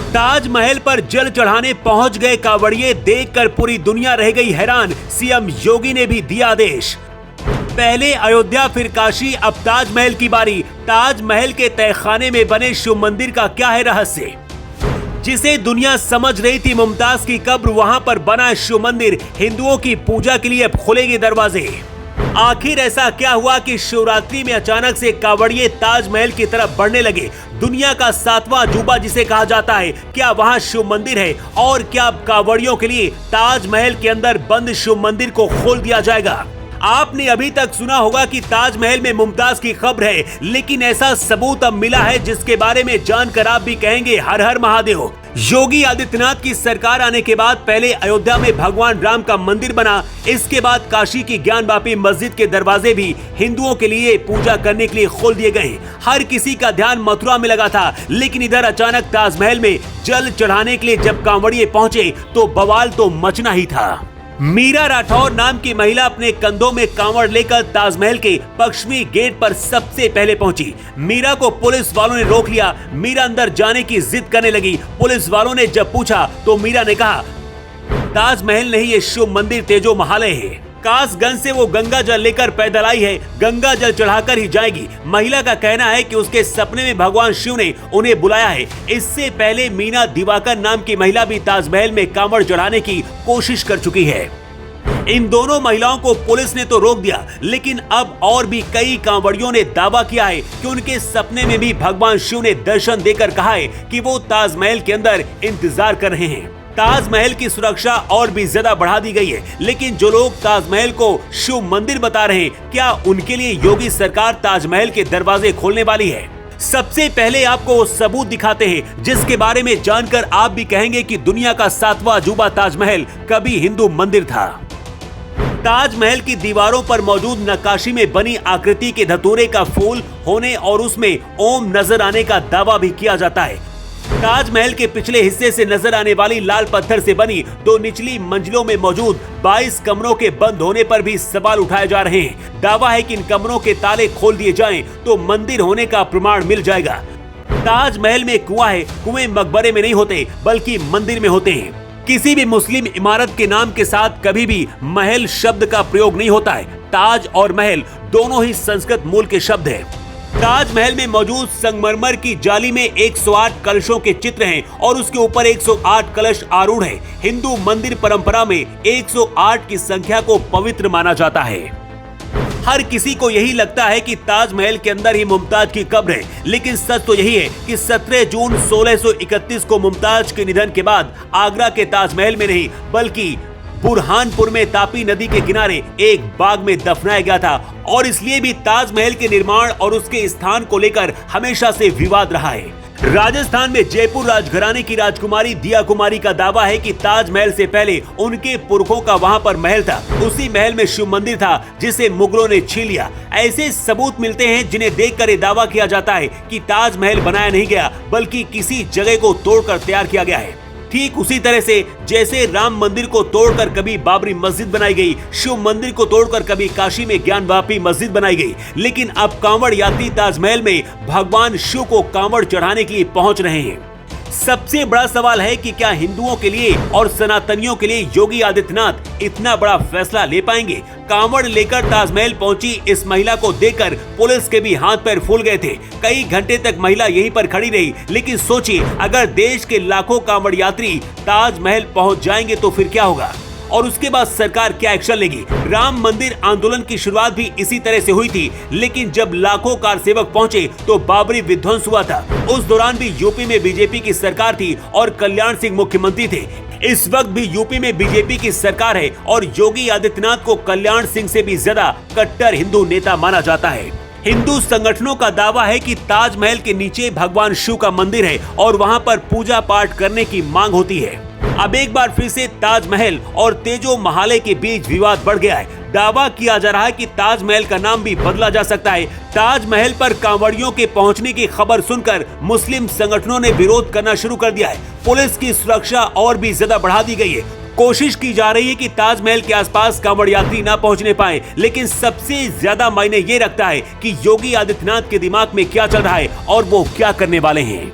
ताजमहल पर जल चढ़ाने पहुंच गए कांवड़िए देखकर पूरी दुनिया रह गई हैरान। सीएम योगी ने भी दिया आदेश। पहले अयोध्या फिर काशी, अब ताजमहल की बारी। ताजमहल के तहखाने में बने शिव मंदिर का क्या है रहस्य, जिसे दुनिया समझ रही थी मुमताज की कब्र, वहां पर बना शिव मंदिर। हिंदुओं की पूजा के लिए अब खुलेंगे दरवाजे। आखिर ऐसा क्या हुआ कि शिवरात्रि में अचानक से कांवड़िए ताजमहल की तरफ बढ़ने लगे। दुनिया का 7वां अजूबा जिसे कहा जाता है, क्या वहां शिव मंदिर है? और क्या कांवड़ियों के लिए ताजमहल के अंदर बंद शिव मंदिर को खोल दिया जाएगा? आपने अभी तक सुना होगा कि ताजमहल में मुमताज की कब्र है, लेकिन ऐसा सबूत अब मिला है जिसके बारे में जानकर आप भी कहेंगे हर हर महादेव। योगी आदित्यनाथ की सरकार आने के बाद पहले अयोध्या में भगवान राम का मंदिर बना, इसके बाद काशी की ज्ञानवापी मस्जिद के दरवाजे भी हिंदुओं के लिए पूजा करने के लिए खोल दिए गए। हर किसी का ध्यान मथुरा में लगा था, लेकिन इधर अचानक ताजमहल में जल चढ़ाने के लिए जब कांवड़िए पहुंचे तो बवाल तो मचना ही था। मीरा राठौर नाम की महिला अपने कंधों में कांवड़ लेकर ताजमहल के पश्चिमी गेट पर सबसे पहले पहुंची। मीरा को पुलिस वालों ने रोक लिया। मीरा अंदर जाने की जिद करने लगी। पुलिस वालों ने जब पूछा तो मीरा ने कहा, ताजमहल नहीं, ये शिव मंदिर तेजो महालय है। कासगंज से वो गंगा जल लेकर पैदल आई है, गंगा जल चढ़ाकर ही जाएगी। महिला का कहना है कि उसके सपने में भगवान शिव ने उन्हें बुलाया है। इससे पहले मीना दिवाकर नाम की महिला भी ताजमहल में कांवड़ चढ़ाने की कोशिश कर चुकी है। इन दोनों महिलाओं को पुलिस ने तो रोक दिया, लेकिन अब और भी कई कांवड़ियों ने दावा किया है कि उनके सपने में भी भगवान शिव ने दर्शन देकर कहा है कि वो ताजमहल के अंदर इंतजार कर रहे हैं। ताजमहल की सुरक्षा और भी ज्यादा बढ़ा दी गई है, लेकिन जो लोग ताजमहल को शिव मंदिर बता रहे हैं, क्या उनके लिए योगी सरकार ताजमहल के दरवाजे खोलने वाली है? सबसे पहले आपको वो सबूत दिखाते हैं जिसके बारे में जानकर आप भी कहेंगे कि दुनिया का 7वां अजूबा ताजमहल कभी हिंदू मंदिर था। ताजमहल की दीवारों पर मौजूद नक्काशी में बनी आकृति के धतूरे का फूल होने और उसमें ओम नजर आने का दावा भी किया जाता है। ताजमहल के पिछले हिस्से से नजर आने वाली लाल पत्थर से बनी 2 निचली मंजिलों में मौजूद 22 कमरों के बंद होने पर भी सवाल उठाए जा रहे हैं। दावा है कि इन कमरों के ताले खोल दिए जाएं तो मंदिर होने का प्रमाण मिल जाएगा। ताजमहल में कुआं है, कुएं मकबरे में नहीं होते बल्कि मंदिर में होते हैं। किसी भी मुस्लिम इमारत के नाम के साथ कभी भी महल शब्द का प्रयोग नहीं होता है। ताज और महल दोनों ही संस्कृत मूल के शब्द हैं। ताजमहल में मौजूद संगमरमर की जाली में 108 कलशों के चित्र हैं और उसके ऊपर 108 कलश आरूढ़ हैं। हिंदू मंदिर परंपरा में 108 की संख्या को पवित्र माना जाता है। हर किसी को यही लगता है कि ताजमहल के अंदर ही मुमताज की कब्र है, लेकिन सच तो यही है कि 17 जून 1631 को मुमताज के निधन के बाद आगरा के ताजमहल में नहीं बल्कि बुरहानपुर में तापी नदी के किनारे एक बाग में दफनाया गया था, और इसलिए भी ताजमहल के निर्माण और उसके स्थान को लेकर हमेशा से विवाद रहा है। राजस्थान में जयपुर राजघराने की राजकुमारी दिया कुमारी का दावा है कि ताजमहल से पहले उनके पुरखों का वहां पर महल था। उसी महल में शिव मंदिर था जिसे मुगलों ने छीन लिया। ऐसे सबूत मिलते हैं जिन्हें देखकर ये दावा किया जाता है कि ताजमहल बनाया नहीं गया बल्कि किसी जगह को तोड़कर तैयार किया गया है। ठीक उसी तरह से जैसे राम मंदिर को तोड़कर कभी बाबरी मस्जिद बनाई गई, शिव मंदिर को तोड़कर कभी काशी में ज्ञानवापी मस्जिद बनाई गई, लेकिन अब कांवड़ यात्री ताजमहल में भगवान शिव को कांवड़ चढ़ाने के लिए पहुंच रहे हैं। सबसे बड़ा सवाल है कि क्या हिंदुओं के लिए और सनातनियों के लिए योगी आदित्यनाथ इतना बड़ा फैसला ले पाएंगे? कांवड़ लेकर ताजमहल पहुंची इस महिला को देखकर पुलिस के भी हाथ पैर फूल गए थे। कई घंटे तक महिला यहीं पर खड़ी रही, लेकिन सोचिए अगर देश के लाखों कांवड़ यात्री ताजमहल पहुंच जाएंगे तो फिर क्या होगा, और उसके बाद सरकार क्या एक्शन लेगी? राम मंदिर आंदोलन की शुरुआत भी इसी तरह से हुई थी, लेकिन जब लाखों कार सेवक पहुंचे तो बाबरी विध्वंस हुआ था। उस दौरान भी यूपी में बीजेपी की सरकार थी और कल्याण सिंह मुख्यमंत्री थे। इस वक्त भी यूपी में बीजेपी की सरकार है और योगी आदित्यनाथ को कल्याण सिंह से भी ज्यादा कट्टर हिंदू नेता माना जाता है। हिंदू संगठनों का दावा है कि ताजमहल के नीचे भगवान शिव का मंदिर है और वहां पर पूजा पाठ करने की मांग होती है। अब एक बार फिर से ताजमहल और तेजो महालय के बीच विवाद बढ़ गया है। दावा किया जा रहा है कि ताजमहल का नाम भी बदला जा सकता है। ताजमहल पर कांवड़ियों के पहुंचने की खबर सुनकर मुस्लिम संगठनों ने विरोध करना शुरू कर दिया है। पुलिस की सुरक्षा और भी ज्यादा बढ़ा दी गई है। कोशिश की जा रही है कि ताजमहल के आसपास कांवड़ यात्री ना पहुंचने पाए, लेकिन सबसे ज्यादा मायने ये रखता है कि योगी आदित्यनाथ के दिमाग में क्या चल रहा है और वो क्या करने वाले हैं।